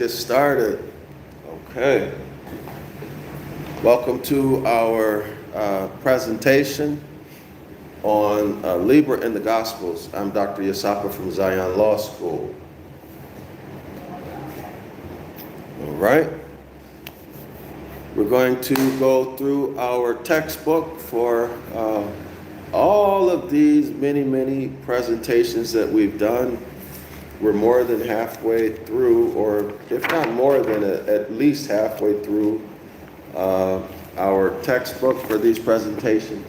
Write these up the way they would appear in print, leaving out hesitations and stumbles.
Get started. Okay. Welcome to our presentation on Libra in the Gospels. I'm DrYasapa from Zion Law School. All right. We're going to go through our textbook for all of these many presentations that we've done. We're more than halfway through, or if not more than at least halfway through our textbook for these presentations.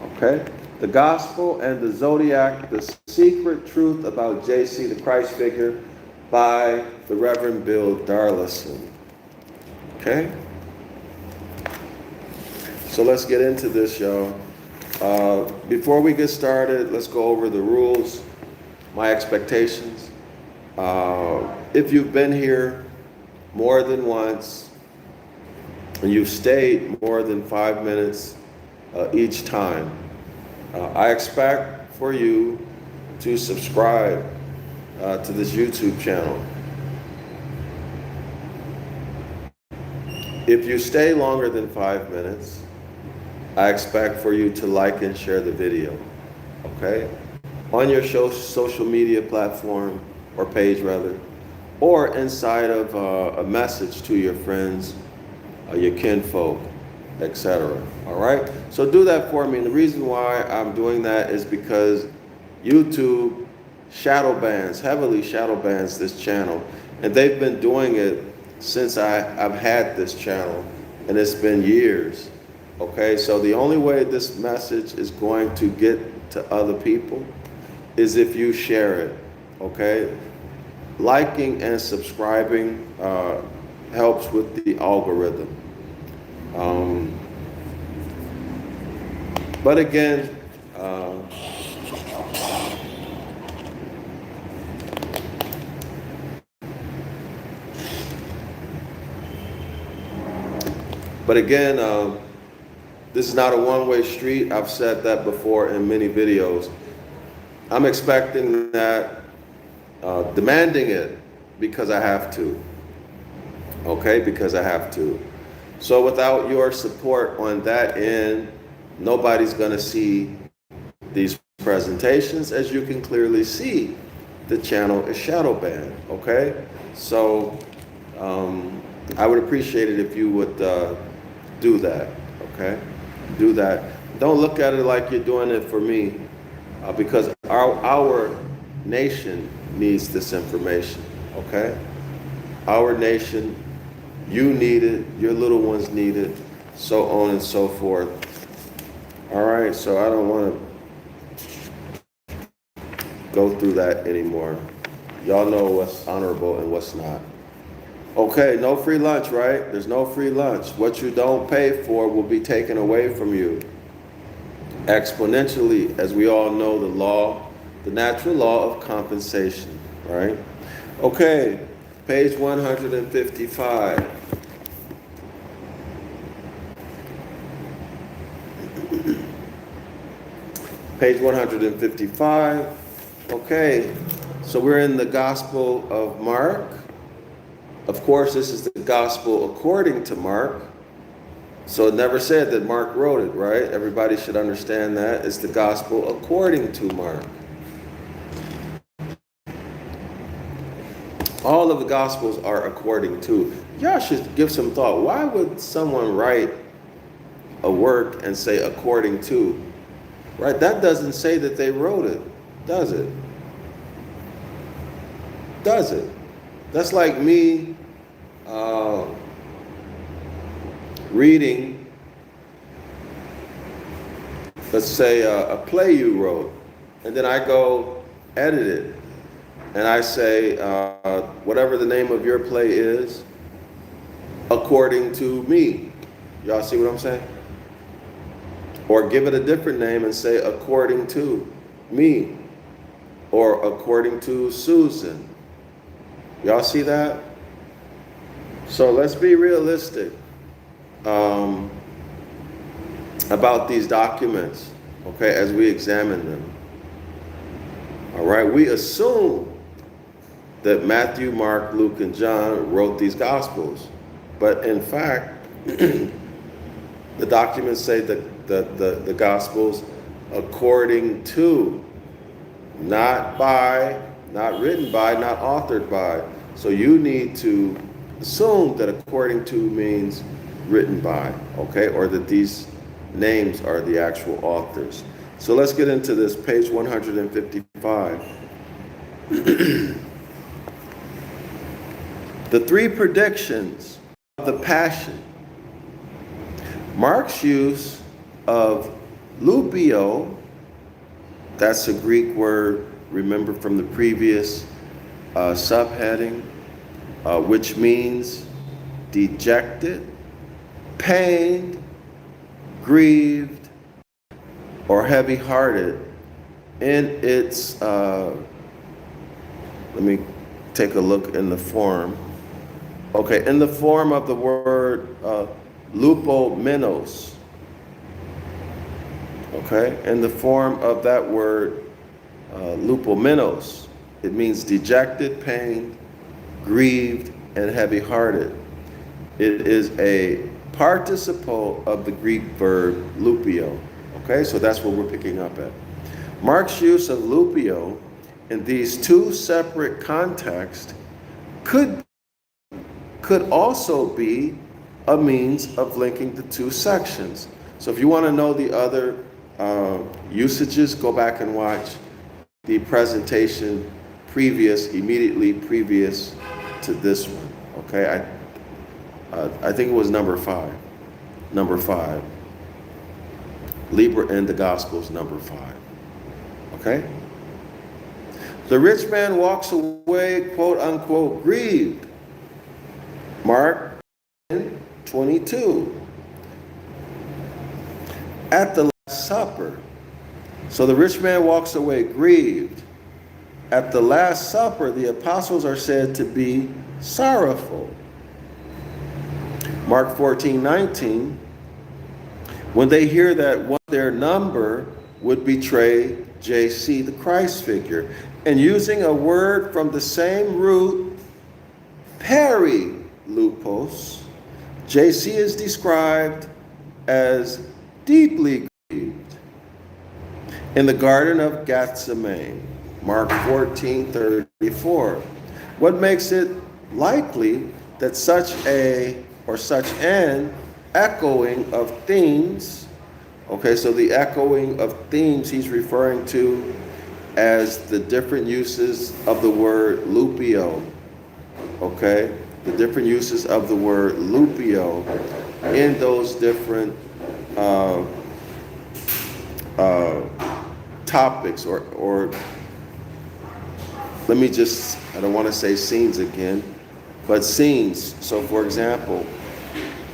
Okay? The Gospel and the Zodiac, the Secret Truth About J.C. the Christ Figure by the Reverend Bill Darrell-El. Okay? So let's get into this, y'all. Before we get started, let's go over the rules. My expectations. If you've been here more than once and you've stayed more than 5 minutes each time, I expect for you to subscribe to this YouTube channel. If you stay longer than 5 minutes, I expect for you to like and share the video. Okay? On your social media platform, or page rather, or inside of a message to your friends, your kinfolk, etc. All right? So do that for me. And the reason why I'm doing that is because YouTube heavily shadow bans this channel. And they've been doing it since I've had this channel, and it's been years. Okay? So the only way this message is going to get to other people is if you share it, okay? Liking and subscribing helps with the algorithm. But again, this is not a one-way street. I've said that before in many videos. I'm expecting that, demanding it because I have to. Okay, because I have to. So without your support on that end, nobody's going to see these presentations. As you can clearly see, the channel is shadow banned. Okay, so I would appreciate it if you would do that. Okay, do that. Don't look at it like you're doing it for me. Because our nation needs this information, okay? Our nation, you need it, your little ones need it, so on and so forth. All right, so I don't want to go through that anymore. Y'all know what's honorable and what's not. Okay, no free lunch, right? There's no free lunch. What you don't pay for will be taken away from you. Exponentially, as we all know, the natural law of compensation, right? Okay, page 155. Page 155. Okay, so we're in the Gospel of Mark. Of course, this is the Gospel according to Mark. So it never said that Mark wrote it, right? Everybody should understand that. It's the Gospel according to Mark. All of the Gospels are according to. Y'all should give some thought. Why would someone write a work and say according to? Right? That doesn't say that they wrote it, does it? Does it? That's like me reading, let's say a play you wrote, and then I go edit it, and I say whatever the name of your play is, according to me. Y'all see what I'm saying? Or give it a different name and say according to me, or according to Susan. Y'all see that? So let's be realistic about these documents, okay, as we examine them. All right, we assume that Matthew, Mark, Luke, and John wrote these Gospels. But in fact, the documents say that the Gospels according to, not by, not written by, not authored by. So you need to assume that according to means written by, okay? Or that these names are the actual authors. So let's get into this, page 155. The three predictions of the Passion. Mark's use of lupio, that's a Greek word, remember from the previous subheading, which means dejected, pained, grieved, or heavy-hearted. In its, let me take a look in the form. Okay, in the form of the word lupomenos. Okay, in the form of that word lupomenos, it means dejected, pained, grieved, and heavy-hearted. It is a participle of the Greek verb lupio. Okay, so that's what we're picking up at. Mark's use of lupio in these two separate contexts could also be a means of linking the two sections. So if you want to know the other usages, go back and watch the presentation immediately previous to this one. Okay, I think it was number 5. Number 5. Libra in the Gospels, number 5. Okay? The rich man walks away, quote unquote, grieved. Mark 22. At the Last Supper. So the rich man walks away grieved. At the Last Supper, the apostles are said to be sorrowful. Mark 14:19. When they hear that one of their number would betray JC, the Christ figure, and using a word from the same root, perilupos, JC is described as deeply grieved in the Garden of Gethsemane, Mark 14:34. What makes it likely that such an echoing of themes, okay, so the echoing of themes he's referring to as the different uses of the word lupio, okay, the different uses of the word lupio in those different topics, or let me just, I don't want to say scenes again, but scenes. So for example,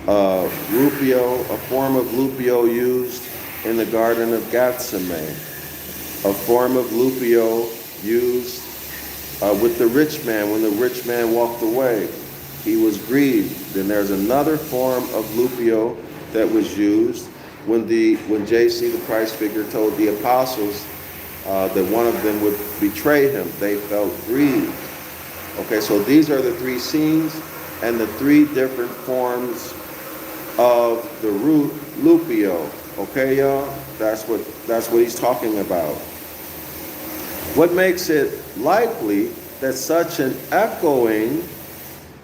lupio, a form of lupio used in the Garden of Gethsemane, a form of lupio used with the rich man. When the rich man walked away, he was grieved. Then there's another form of lupio that was used when JC, the Christ figure, told the apostles that one of them would betray him. They felt grieved. Okay, so these are the three scenes and the three different forms of the root lupio. Okay, y'all? That's what he's talking about. What makes it likely that such an echoing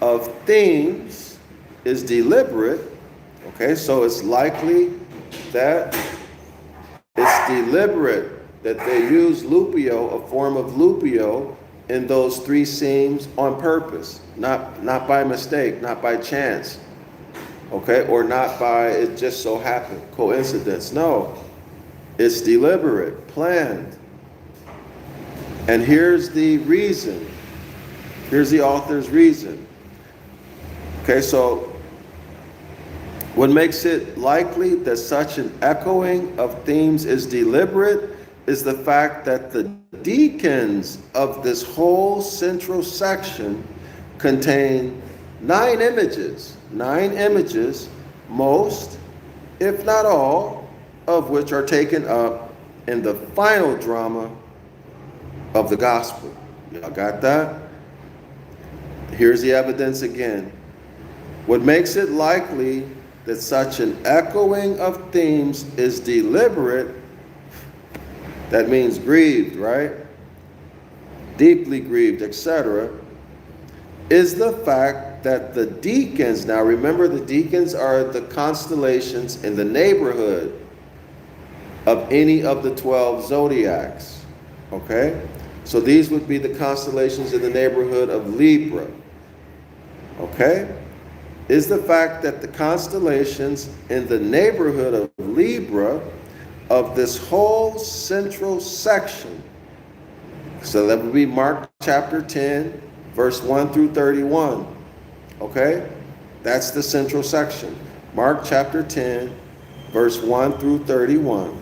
of themes is deliberate? Okay, so it's likely that it's deliberate that they use lupio, a form of lupio, in those three scenes on purpose, not by mistake, not by chance, okay, or not by it just so happened, coincidence. No, it's deliberate, planned. And here's the reason. Here's the author's reason. Okay, so what makes it likely that such an echoing of themes is deliberate is the fact that the deacons of this whole central section contain 9 images, most, if not all, of which are taken up in the final drama of the gospel. Y'all got that? Here's the evidence again. What makes it likely that such an echoing of themes is deliberate, that means grieved, right? Deeply grieved, etc., is the fact that the deacons, now remember the deacons are the constellations in the neighborhood of any of the 12 zodiacs, okay? So these would be the constellations in the neighborhood of Libra, okay? Is the fact that the constellations in the neighborhood of Libra, of this whole central section, so that would be Mark chapter 10, verse 1 through 31, okay? That's the central section. Mark chapter 10, verse 1 through 31.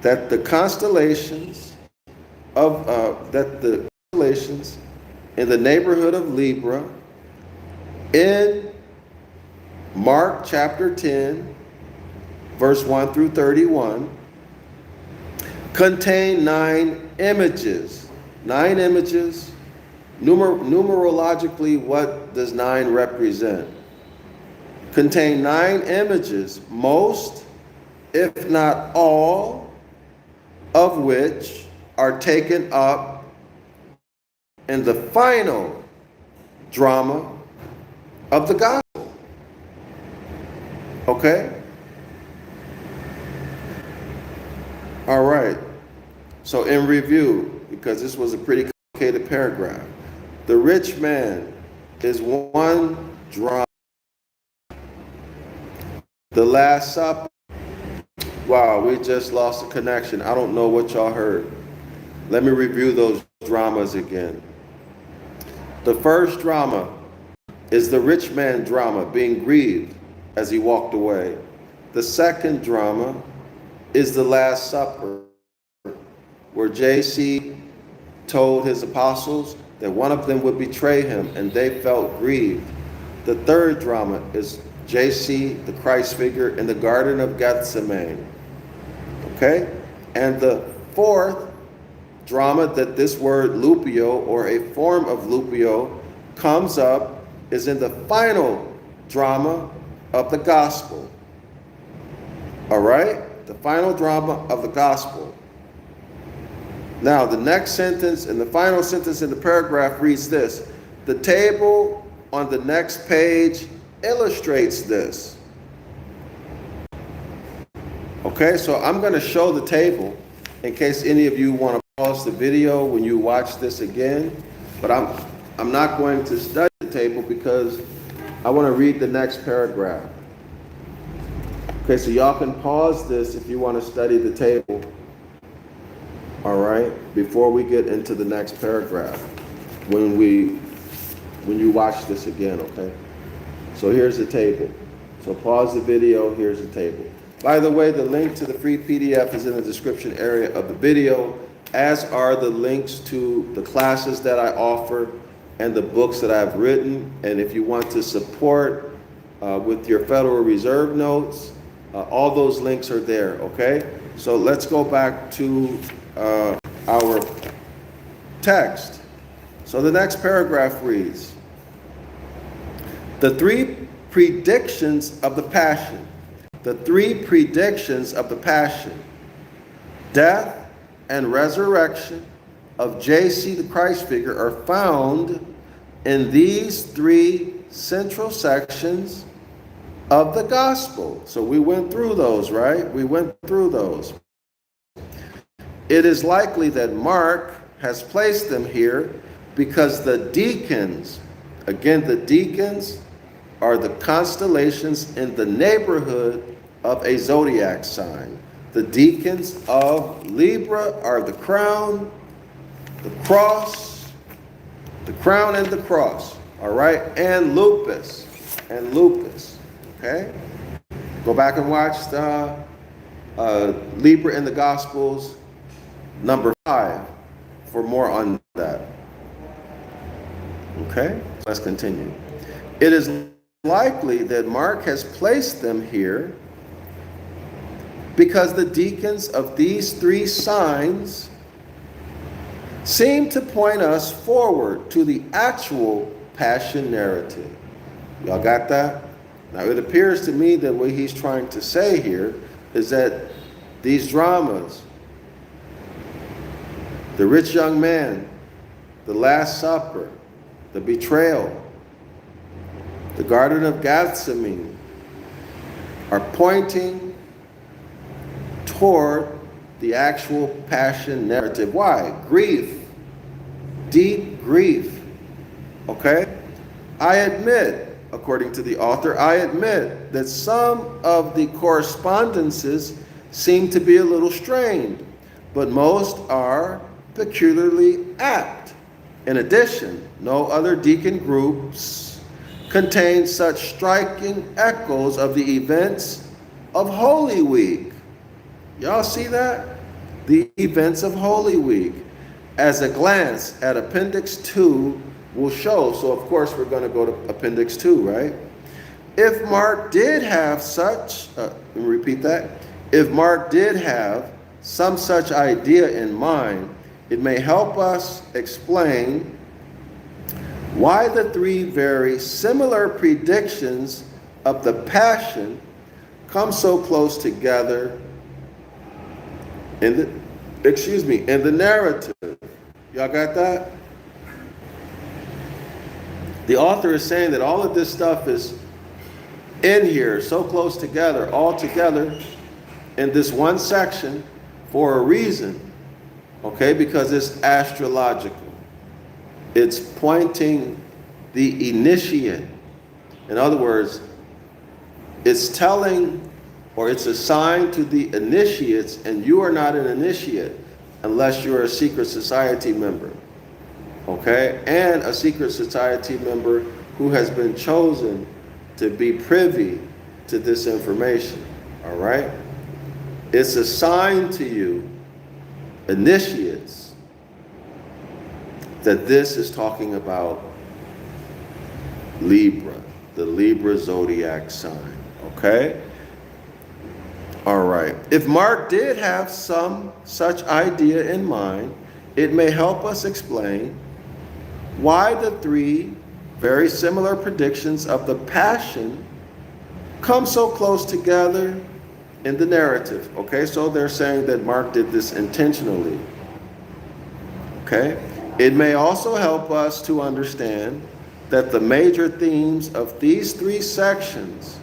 That the constellations in the neighborhood of Libra in Mark chapter 10, verse 1 through 31, contain 9 images. 9 images. Numerologically, what does 9 represent? Contain 9 images, most, if not all, of which are taken up in the final drama of the gospel. Okay? All right. So in review, because this was a pretty complicated paragraph, the rich man is one drama. The Last Supper. Wow, we just lost a connection. I don't know what y'all heard. Let me review those dramas again. The first drama is the rich man drama, being grieved as he walked away. The second drama is the Last Supper, where JC told his apostles that one of them would betray him, and they felt grieved. The third drama is JC, the Christ figure, in the Garden of Gethsemane. Okay? And the fourth drama that this word lupio, or a form of lupio, comes up is in the final drama of the gospel. All right? The final drama of the gospel. Now, the next sentence and the final sentence in the paragraph reads this. The table on the next page illustrates this. Okay, so I'm going to show the table in case any of you want to pause the video when you watch this again. But I'm not going to study the table because I want to read the next paragraph. Okay, so y'all can pause this if you want to study the table. All right, before we get into the next paragraph, when you watch this again, okay? So here's the table. So pause the video, here's the table. By the way, the link to the free PDF is in the description area of the video, as are the links to the classes that I offer and the books that I've written. And if you want to support with your Federal Reserve notes, all those links are there, okay? So let's go back to our text. So the next paragraph reads, the 3 predictions of the Passion. The 3 predictions of the Passion, death and resurrection of JC the Christ figure are found in these 3 central sections of the gospel. So we went through those, right? We went through those. It is likely that Mark has placed them here because the deacons, again, the deacons are the constellations in the neighborhood of a zodiac sign. The deacons of Libra are the crown, the cross, the crown and the cross, all right? And lupus, okay? Go back and watch the Libra in the Gospels, number 5, for more on that. Okay, let's continue. It is likely that Mark has placed them here because the deacons of these 3 signs seem to point us forward to the actual passion narrative. Y'all got that? Now it appears to me that what he's trying to say here is that these dramas, the rich young man, the Last Supper, the betrayal, the Garden of Gethsemane, are pointing toward the actual passion narrative. Why? Grief. Deep grief. Okay? I admit, according to the author, I admit that some of the correspondences seem to be a little strained, but most are peculiarly apt. In addition, no other deacon groups contain such striking echoes of the events of Holy Week. Y'all see that? The events of Holy Week, as a glance at Appendix 2 will show. So, of course, we're going to go to Appendix 2, right? If Mark did have such, let me repeat that. If Mark did have some such idea in mind, it may help us explain why the three very similar predictions of the Passion come so close together in the narrative. Y'all got that? The author is saying that all of this stuff is in here, so close together, all together in this one section for a reason, okay? Because it's astrological. It's pointing the initiate. In other words, it's telling, or it's assigned to the initiates, and you are not an initiate unless you're a secret society member, okay? And a secret society member who has been chosen to be privy to this information, all right? It's assigned to you, initiates, that this is talking about Libra, the Libra zodiac sign, okay? All right. If Mark did have some such idea in mind, it may help us explain why the three very similar predictions of the Passion come so close together in the narrative. Okay, so they're saying that Mark did this intentionally. Okay, it may also help us to understand that the major themes of these three sections,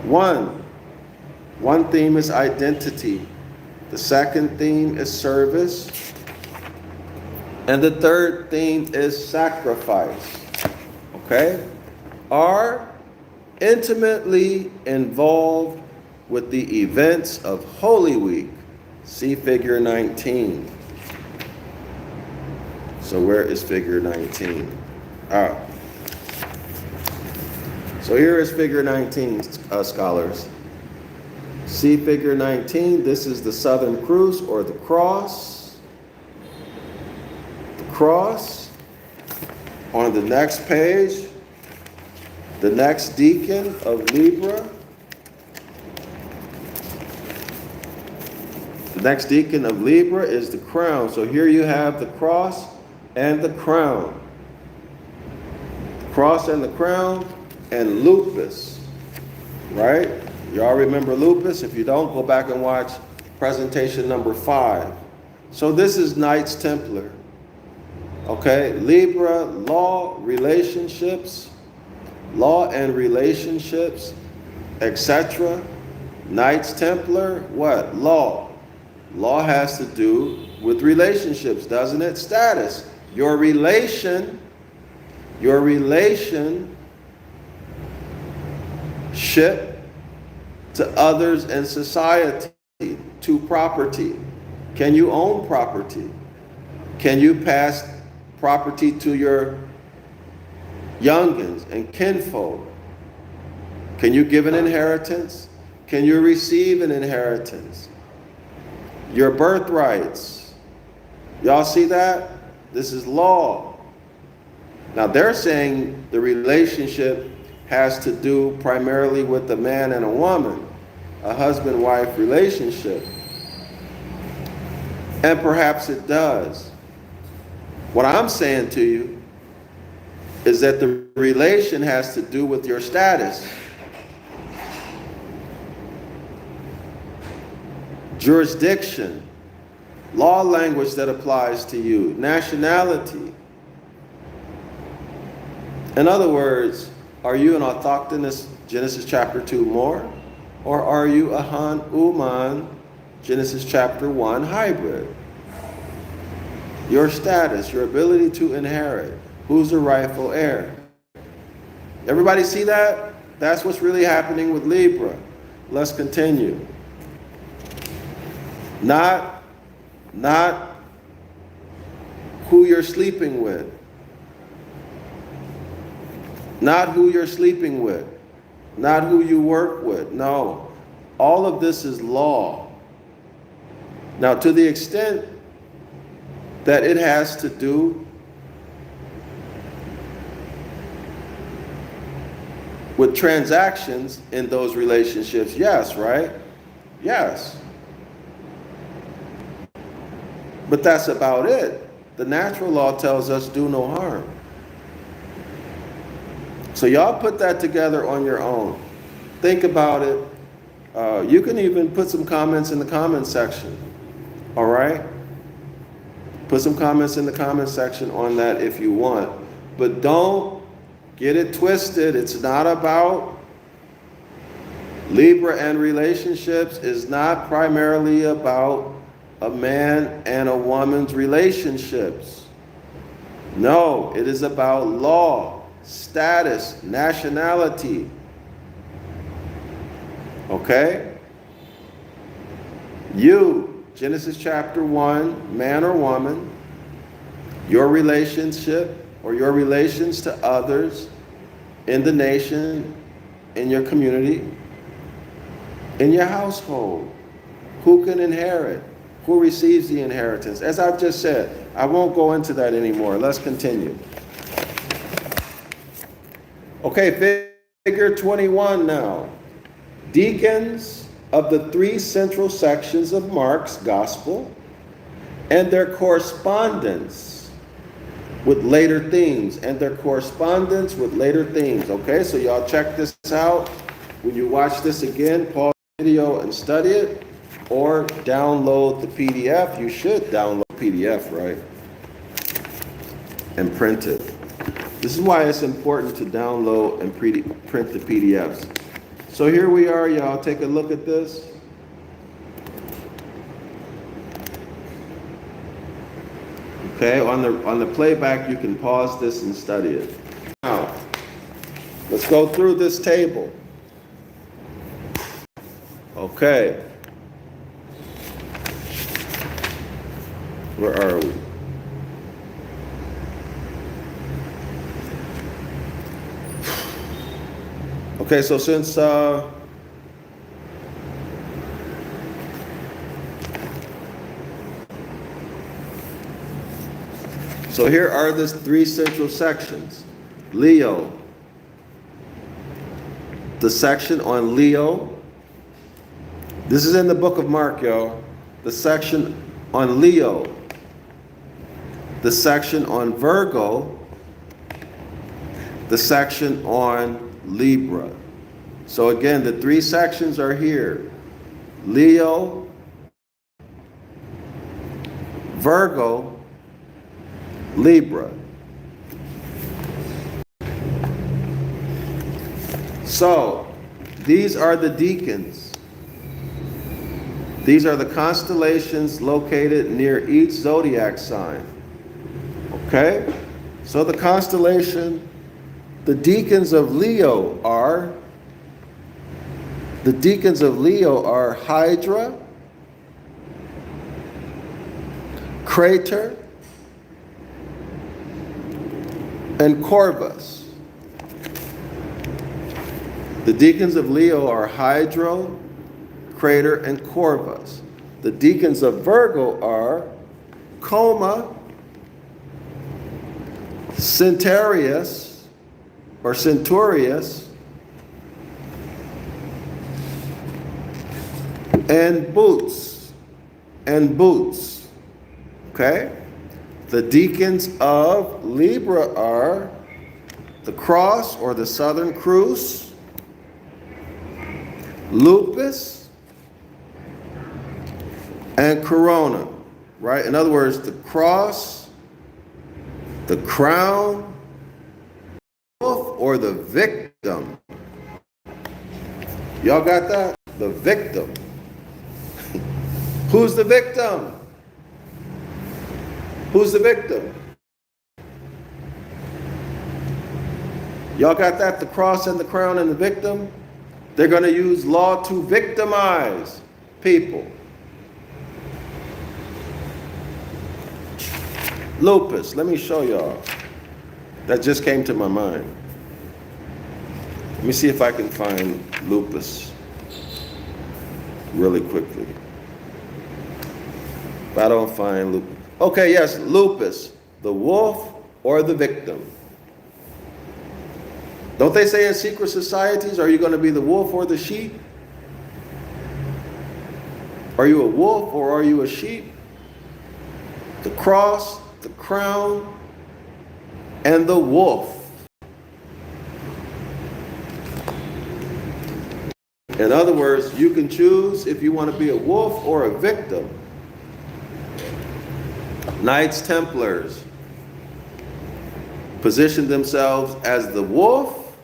one theme is identity, the second theme is service, and the third theme is sacrifice, okay, are intimately involved with the events of Holy Week. See figure 19. So where is figure 19? So here is figure 19, scholars. See figure 19, this is the Southern Cross or the cross. The cross. On the next page, the next deacon of Libra. The next deacon of Libra is the crown. So here you have the cross and the crown. The cross and the crown and lupus, right? Y'all remember lupus? If you don't, go back and watch presentation number 5. So this is Knights Templar. Okay, Libra, law, relationships, law and relationships, etc. Knights Templar, what? Law. Law has to do with relationships, doesn't it? Status. Your relationship to others in society, to property. Can you own property? Can you pass property to your youngins and kinfolk? Can you give an inheritance? Can you receive an inheritance? Your birthrights. Y'all see that? This is law. Now they're saying the relationship has to do primarily with a man and a woman, a husband-wife relationship. And perhaps it does. What I'm saying to you is that the relation has to do with your status. Jurisdiction, law language that applies to you, nationality. In other words, are you an autochthonous Genesis chapter 2 more? Or are you a Han Uman Genesis chapter 1 hybrid? Your status, your ability to inherit. Who's the rightful heir? Everybody see that? That's what's really happening with Libra. Let's continue. Not who you're sleeping with. Not who you're sleeping with. Not who you work with. No. All of this is law. Now, to the extent that it has to do with transactions in those relationships, yes, right? Yes. But that's about it. The natural law tells us do no harm. So y'all put that together on your own. Think about it. You can even put some comments in the comment section. All right? Put some comments in the comment section on that if you want. But don't get it twisted. It's not about Libra and relationships. It's not primarily about a man and a woman's relationships. No, it is about law, status, nationality. Okay? You, Genesis chapter 1, man or woman, your relationship or your relations to others in the nation, in your community, in your household. Who can inherit? Who receives the inheritance? As I've just said, I won't go into that anymore. Let's continue. Okay, figure 21 now. Deacons of the three central sections of Mark's gospel and their correspondence with later themes. Okay, so y'all check this out. When you watch this again, pause the video and study it, or download the PDF. You should download the PDF, right? And print it. This is why it's important to download and print the PDFs. So here we are, y'all. Take a look at this. Okay, on the playback, you can pause this and study it. Now, let's go through this table. Okay. Where are we? Okay, so since so here are the three central sections. Leo, the section on Leo. This is in the book of Mark, y'all. The section on Leo, the section on Virgo, the section on Libra. So again, the three sections are here. Leo, Virgo, Libra. So these are the deacons. These are the constellations located near each zodiac sign. Okay? So the constellation, the deacons of Leo are Hydra, Crater, and Corvus. The deacons of Leo are Hydra, Crater, and Corvus. The deacons of Virgo are Coma, Centurius, and Boots. Okay? The deacons of Libra are the cross or the southern cruce, lupus, and corona, right? In other words, the cross, the crown, or the victim. Y'all got that? The victim. Who's the victim? Who's the victim? Y'all got that? The cross and the crown and the victim? They're going to use law to victimize people. Lupus, let me show y'all. That just came to my mind. Let me see if I can find lupus really quickly. If I don't find lupus. Okay, yes, lupus, the wolf or the victim. Don't they say in secret societies, are you going to be the wolf or the sheep? Are you a wolf or are you a sheep? The cross, the crown, and the wolf. In other words, you can choose if you want to be a wolf or a victim. Knights Templars position themselves as the wolf.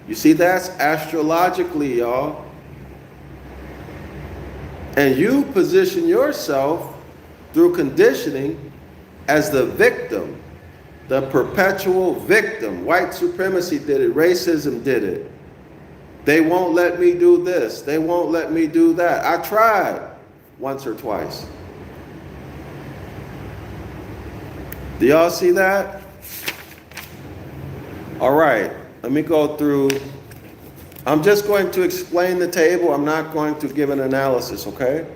You see, that's astrologically, y'all. And you position yourself through conditioning as the victim, the perpetual victim. White supremacy did it. Racism did it. They won't let me do this. They won't let me do that. I tried once or twice. Do y'all see that? All right, let me go through. I'm just going to explain the table. I'm not going to give an analysis, okay?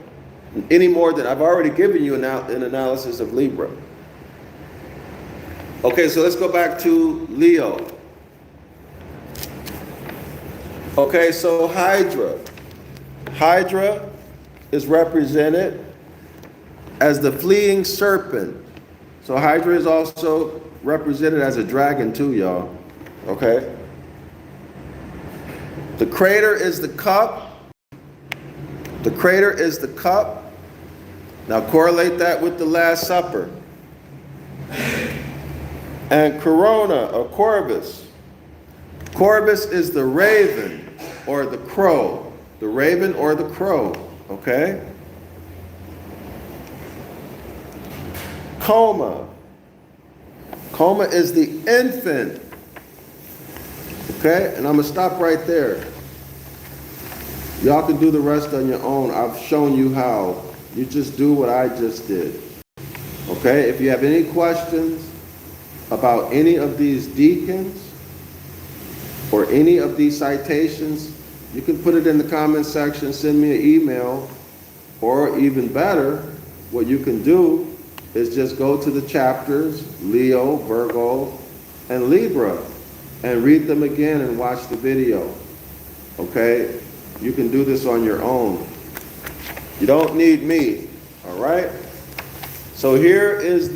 Any more than I've already given you an analysis of Libra. Okay, so let's go back to Leo. Okay, so Hydra. Hydra is represented as the fleeing serpent. So Hydra is also represented as a dragon too, y'all. Okay? The crater is the cup. The crater is the cup. Now correlate that with the Last Supper. And Corona, or Corvus. Corvus is the raven or the crow. The raven or the crow. Okay? Coma. Coma is the infant. Okay? And I'm going to stop right there. Y'all can do the rest on your own. I've shown you how. You just do what I just did. Okay? If you have any questions about any of these deacons or any of these citations, you can put it in the comment section, send me an email, or even better, what you can do is just go to the chapters, Leo, Virgo, and Libra, and read them again and watch the video. Okay? You can do this on your own. You don't need me, all right? So here is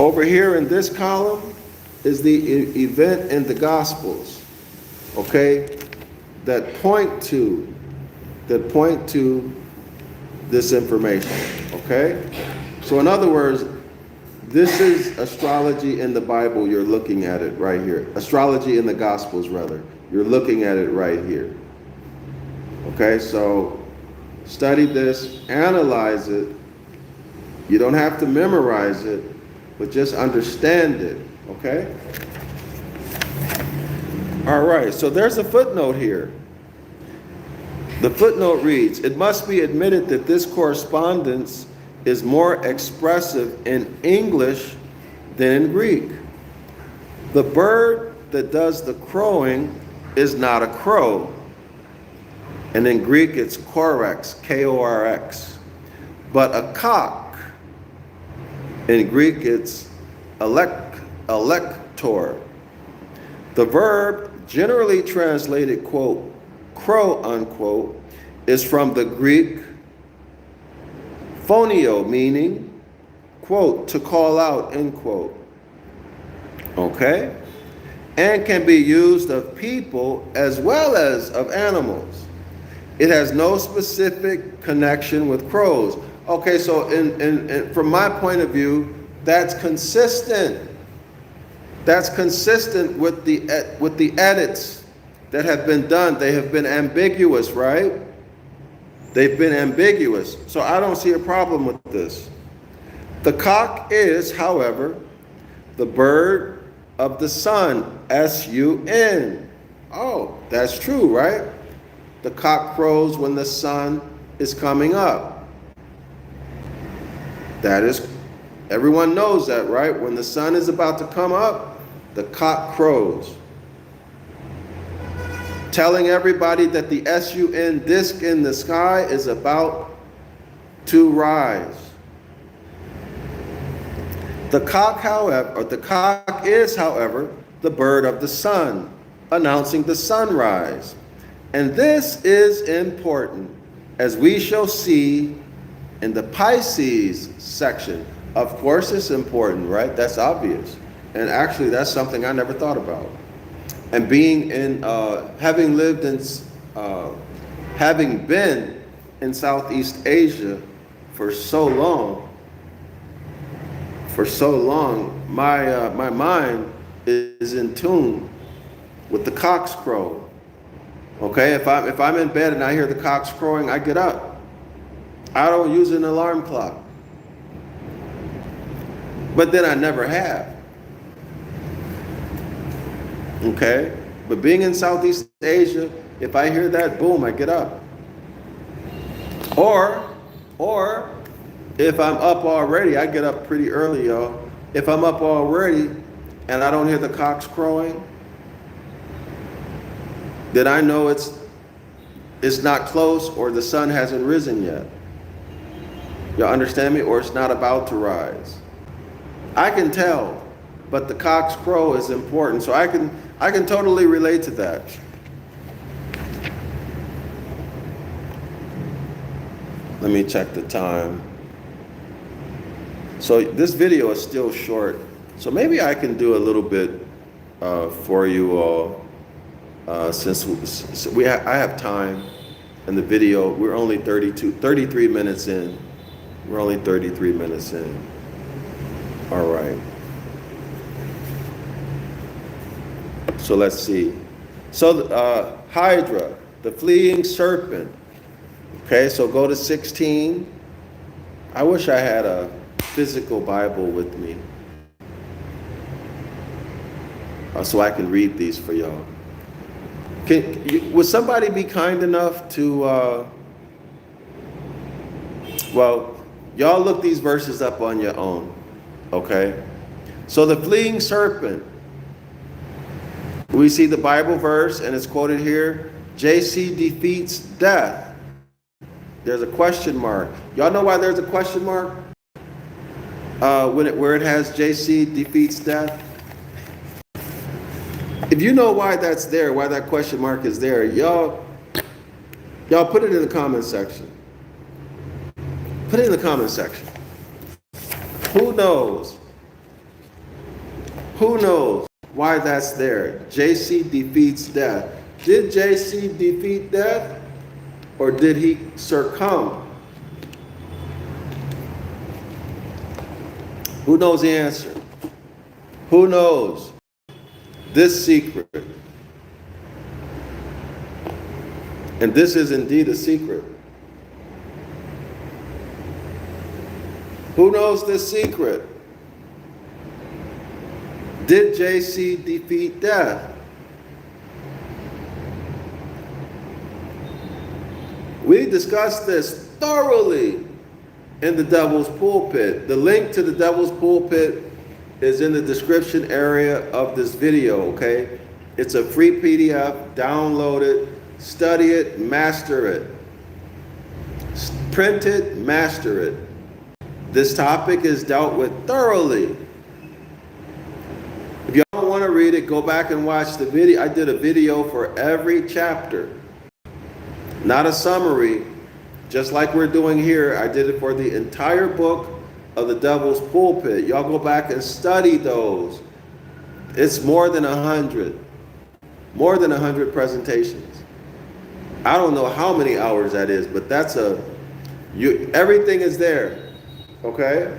over here in this column is the event in the Gospels, okay, that point to this information, okay? So in other words, this is astrology in the Bible. You're looking at it right here. Astrology in the Gospels, rather. You're looking at it right here. Okay, so study this, analyze it. You don't have to memorize it, but just understand it, okay? All right, so there's a footnote here. The footnote reads, "It must be admitted that this correspondence is more expressive in English than in Greek. The bird that does the crowing is not a crow. And in Greek it's korx, K-O-R-X. But a cock, in Greek it's elector. The verb generally translated, quote, crow, unquote, is from the Greek phoneo, meaning, quote, to call out, end quote. Okay? And can be used of people as well as of animals. It has no specific connection with crows. Okay, so from my point of view, that's consistent. That's consistent with the edits that have been done. They have been ambiguous, right? They've been ambiguous. So I don't see a problem with this. The cock is, however, the bird of the sun, S-U-N. Oh, that's true, right? The cock crows when the sun is coming up. That is, everyone knows that, right? When the sun is about to come up, the cock crows, telling everybody that the S-U-N disk in the sky is about to rise. The cock, is, however, the bird of the sun, announcing the sunrise. And this is important, as we shall see in the Pisces section. Of course it's important, right? That's obvious. And actually, that's something I never thought about. And being in, having been in Southeast Asia for so long, my mind is in tune with the cock's crow. Okay, if I'm in bed and I hear the cocks crowing, I get up. I don't use an alarm clock. But then I never have. Okay? But being in Southeast Asia, if I hear that, boom, I get up. Or if I'm up already, I get up pretty early, y'all. If I'm up already and I don't hear the cocks crowing, then I know it's not close or the sun hasn't risen yet. Y'all understand me? Or it's not about to rise. I can tell, but the cock's crow is important. So I can totally relate to that. Let me check the time. So this video is still short. So maybe I can do a little bit for you all. Since I have time in the video. We're only 33 minutes in. We're only 33 minutes in. All right. So let's see. So Hydra, the fleeing serpent. Okay, so go to 16. I wish I had a physical Bible with me so I can read these for y'all. Would somebody be kind enough to, well, y'all look these verses up on your own, okay? So the fleeing serpent, we see the Bible verse, and it's quoted here, JC defeats death. There's a question mark. Y'all know why there's a question mark? Where it has JC defeats death? If you know why that's there, why that question mark is there, y'all put it in the comment section. Put it in the comment section. Who knows? Who knows why that's there? JC defeats death. Did JC defeat death, or did he succumb? Who knows the answer? Who knows this secret? And this is indeed a secret. Who knows this secret? Did JC defeat death? We discussed this thoroughly in the Devil's Pulpit. The link to the Devil's Pulpit is in the description area of this video, okay? It's a free PDF. Download it, study it, master it. Print it, master it. This topic is dealt with thoroughly. If y'all want to read it, go back and watch the video. I did a video for every chapter. Not a summary, just like we're doing here. I did it for the entire book of the Devil's Pulpit. Y'all go back and study those. It's more than 100. More than 100 presentations. I don't know how many hours that is, but that's everything is there. Okay?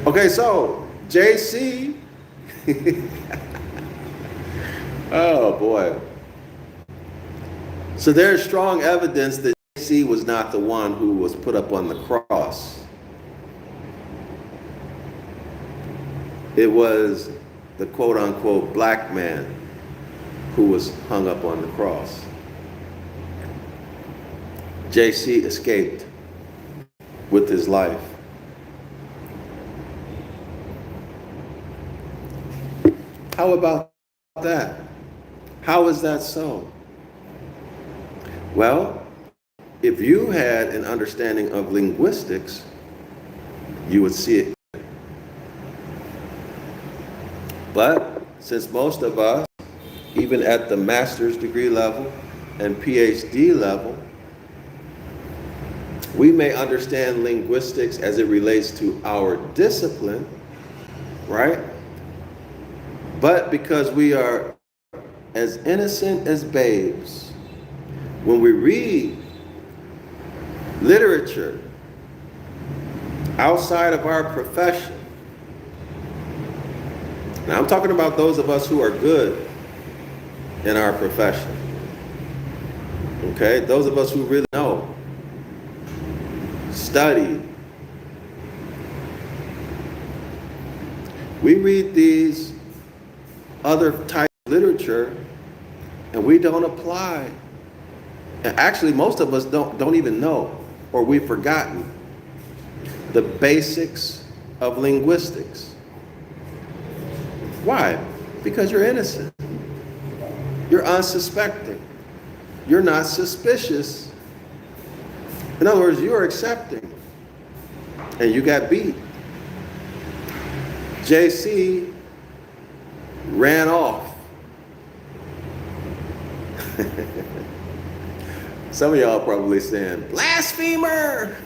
Okay, so JC. Oh boy. So there's strong evidence that JC was not the one who was put up on the cross. It was the quote unquote black man who was hung up on the cross. JC escaped with his life. How about that? How is that so? Well, if you had an understanding of linguistics, you would see it. But since most of us, even at the master's degree level and PhD level, we may understand linguistics as it relates to our discipline, right? But because we are as innocent as babes, when we read literature outside of our profession, now I'm talking about those of us who are good in our profession, okay? Those of us who really know, study. We read these other types of literature and we don't apply. And actually most of us don't even know, or we've forgotten the basics of linguistics. Why? Because you're innocent. You're unsuspecting. You're not suspicious. In other words, you're accepting. And you got beat. JC ran off. Some of y'all probably saying, blasphemer!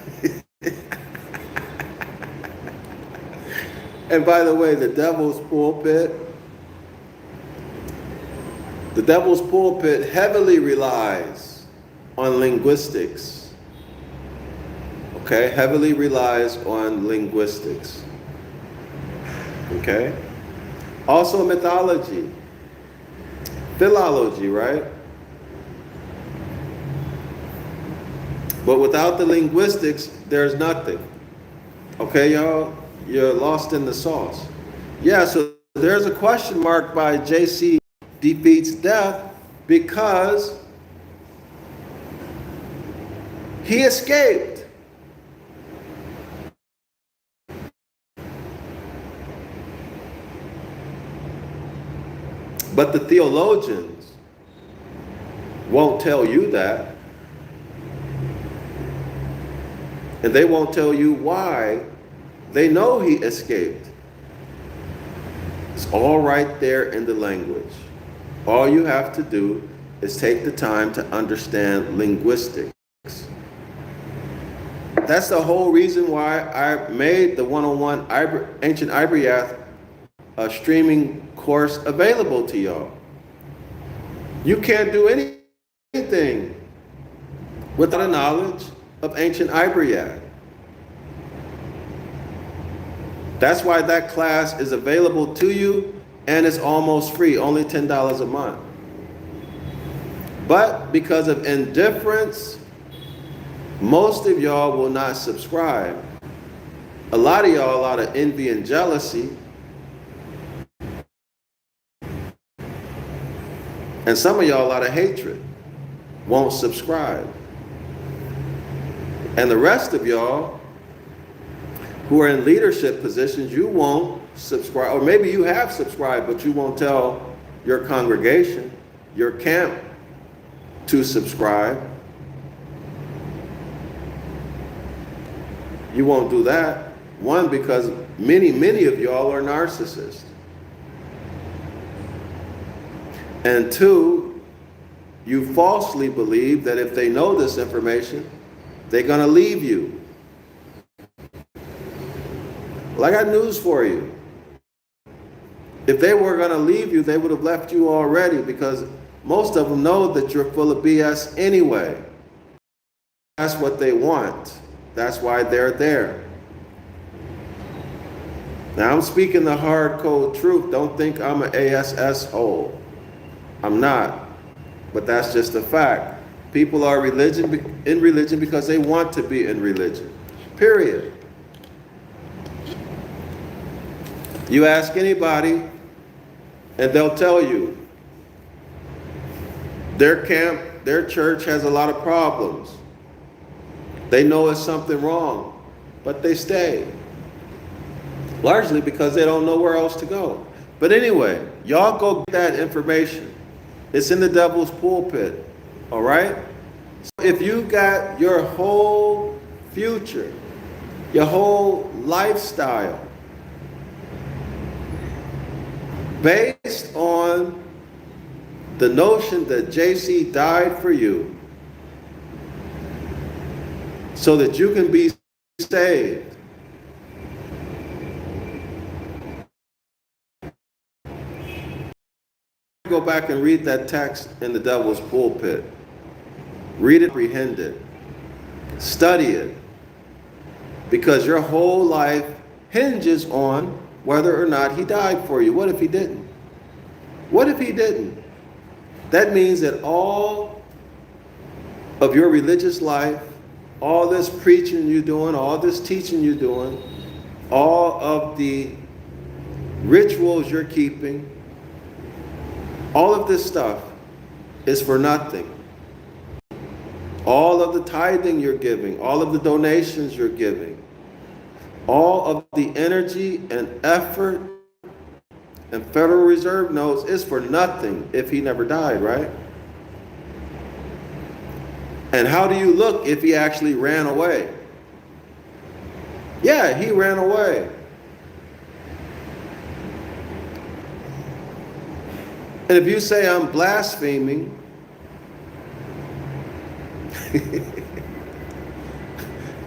And by the way, the devil's pulpit heavily relies on linguistics. Okay, heavily relies on linguistics. Okay? Also mythology, philology, right? But without the linguistics, there's nothing. Okay, y'all? You're lost in the sauce. Yeah, so there's a question mark by JC defeats death because he escaped. But the theologians won't tell you that. And they won't tell you why they know he escaped. It's all right there in the language. All you have to do is take the time to understand linguistics. That's the whole reason why I made the 101 Ancient Ibaryath streaming course available to y'all. You can't do anything without a knowledge of Ancient Ibaryath. That's why that class is available to you and it's almost free, only $10 a month. But because of indifference, most of y'all will not subscribe. A lot of y'all out of envy and jealousy, and some of y'all out of hatred won't subscribe. And the rest of y'all who are in leadership positions, you won't subscribe, or maybe you have subscribed, but you won't tell your congregation, your camp, to subscribe. You won't do that. One, because many of y'all are narcissists. And two, you falsely believe that if they know this information, they're going to leave you. Well, I got news for you. If they were going to leave you, they would have left you already, because most of them know that you're full of BS anyway. That's what they want. That's why they're there. Now, I'm speaking the hard code truth. Don't think I'm an ASS hole. I'm not. But that's just a fact. People are in religion because they want to be in religion. Period. You ask anybody, and they'll tell you their camp, their church has a lot of problems. They know it's something wrong, but they stay. Largely because they don't know where else to go. But anyway, y'all go get that information. It's in the devil's pulpit, all right? So if you got your whole future, your whole lifestyle based on the notion that JC died for you so that you can be saved, go back and read that text in the devil's pulpit. Read it, comprehend it, study it, because your whole life hinges on whether or not he died for you. What if he didn't? What if he didn't? That means that all of your religious life, all this preaching you're doing, all this teaching you're doing, all of the rituals you're keeping, all of this stuff is for nothing. All of the tithing you're giving, all of the donations you're giving, all of the energy and effort and Federal Reserve notes is for nothing if he never died, right? And how do you look if he actually ran away? Yeah, he ran away. And if you say I'm blaspheming,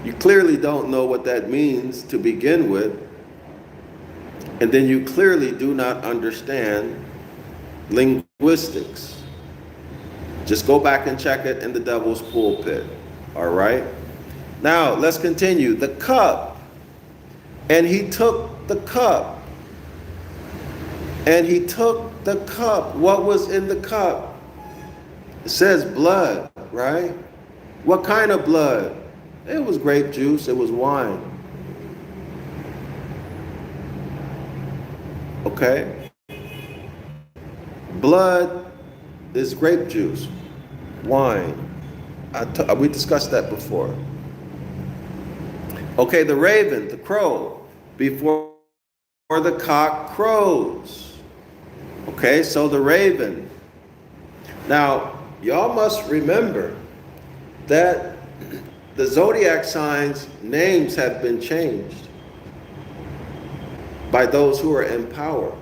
you clearly don't know what that means to begin with. And then you clearly do not understand linguistics. Just go back and check it in the devil's pulpit. All right? Now, let's continue. The cup. And he took the cup. And he took the cup. What was in the cup? It says blood, right? What kind of blood? It was grape juice. It was wine. Okay? Blood is grape juice. Wine. We discussed that before. Okay, the raven, the crow, before the cock crows. Okay, so the raven. Now, y'all must remember that the zodiac signs' names have been changed by those who are in power.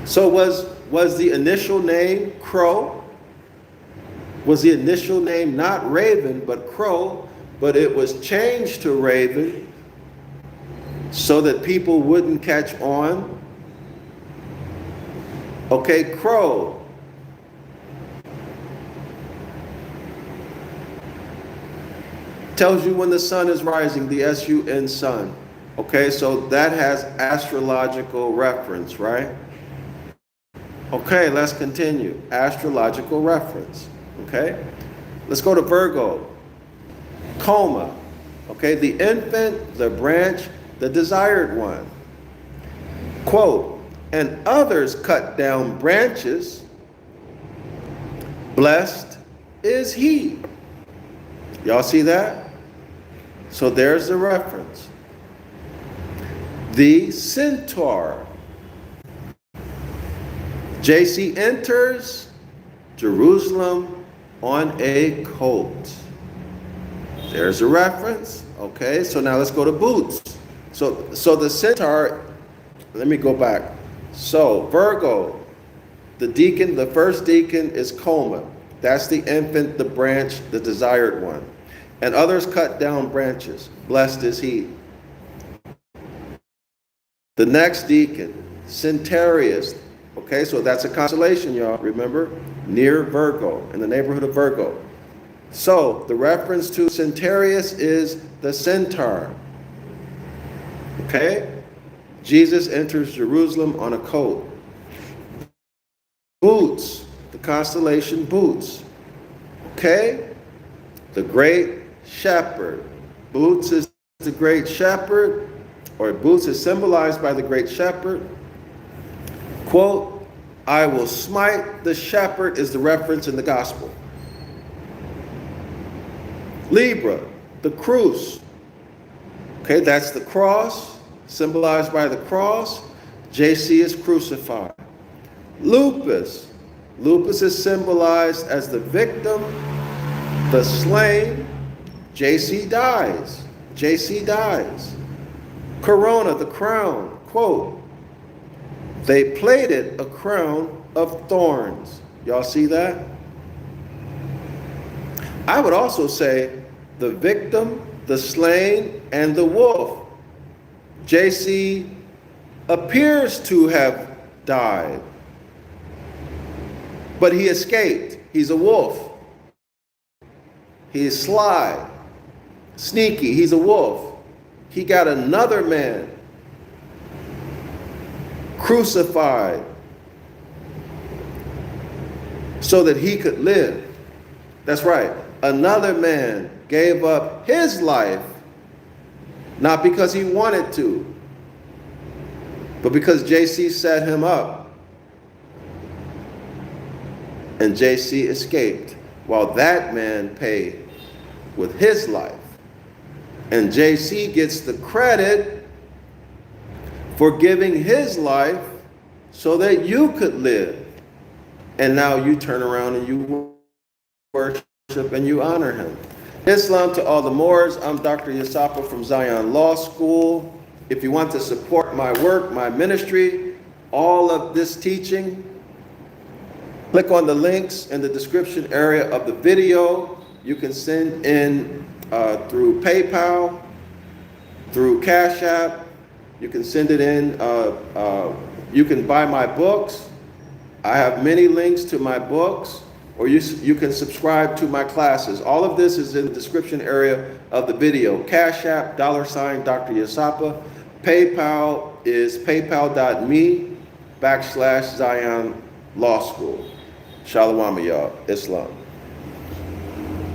So was the initial name Crow? Was the initial name not Raven, but Crow, but it was changed to Raven so that people wouldn't catch on? Okay, Crow. Tells you when the sun is rising, the S-U-N, sun. Okay, so that has astrological reference, right? Okay, let's continue. Astrological reference. Okay, let's go to Virgo. Coma. Okay, the infant, the branch, the desired one. Quote, and others cut down branches. Blessed is he. Y'all see that? So there's the reference. The centaur. JC enters Jerusalem on a colt. There's a reference. Okay, so now let's go to boots. So the centaur, let me go back. So Virgo, the deacon, the first deacon is Coma. That's the infant, the branch, the desired one. and others cut down branches. Blessed is he. The next deacon, Centarius. Okay, so that's a constellation, y'all, remember? Near Virgo, in the neighborhood of Virgo. So the reference to Centarius is the centaur. Okay? Jesus enters Jerusalem on a colt. Boots, the constellation Boots. Okay? The great shepherd. Boots is the great shepherd, or Boots is symbolized by the great shepherd. Quote, I will smite the shepherd is the reference in the gospel. Libra, the cruz. Okay, that's the cross, symbolized by the cross. JC is crucified. Lupus. Lupus is symbolized as the victim, the slain. JC dies. JC dies. Corona, the crown. Quote, they plaited a crown of thorns. Y'all see that? I would also say the victim, the slain, and the wolf. JC appears to have died, but he escaped. He's a wolf. He is sly, sneaky. He's a wolf. He got another man crucified so that he could live. That's right. Another man gave up his life, not because he wanted to, but because JC set him up. And JC escaped, while that man paid with his life. And JC gets the credit for giving his life so that you could live. And now you turn around and you worship and you honor him. Islam to all the Moors. I'm Dr. Yasapa from Zion Law School. If you want to support my work, my ministry, all of this teaching, click on the links in the description area of the video. You can send in through PayPal, through Cash App. You can send it in. You can buy my books. I have many links to my books, or you can subscribe to my classes. All of this is in the description area of the video. Cash App, $DrYasapa. PayPal is paypal.me/Zion Law School. Shalom, y'all. Islam.